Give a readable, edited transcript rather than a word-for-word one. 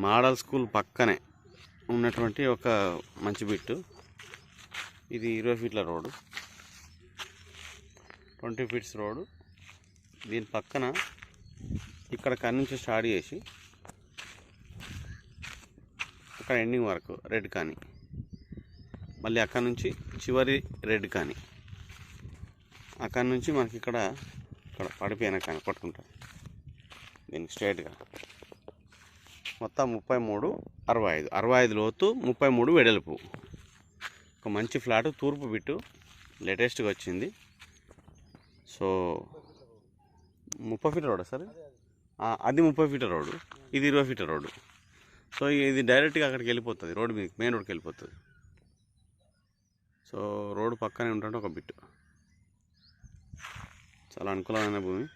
Model school పక్కనే ఉన్నటువంటి ఒక మంచి బిట్టు. ఇది 20 ఫీట్ల రోడ్డు, 20 ఫీట్స్ రోడ్డు. దీని పక్కన ఇక్కడ నుంచి స్టార్ట్ చేసి అక్కడ ఎండింగ్ వరకు రెడ్ కానీ, మళ్ళీ అక్కడ నుంచి చివరి రెడ్ కానీ, అక్కడ నుంచి మనకి ఇక్కడ పడిపోయిన కానీ పట్టుకుంటాం. దీనికి స్ట్రైట్గా మొత్తం 33, 65, 65 లోతు, 33 వెడల్పు. ఒక మంచి ఫ్లాట్ తూర్పు బిట్టు, లేటెస్ట్గా వచ్చింది. సో 30 ఫీట్ల రోడ్ సార్, అది 30 ఫీట్ల రోడ్డు, ఇది 20 ఫీట్ల రోడ్డు. సో ఇది డైరెక్ట్గా అక్కడికి వెళ్ళిపోతుంది, రోడ్డు మీద మెయిన్ రోడ్కి వెళ్ళిపోతుంది. సో రోడ్డు పక్కనే ఉంటుంటే ఒక బిట్టు, చాలా అనుకూలమైన భూమి.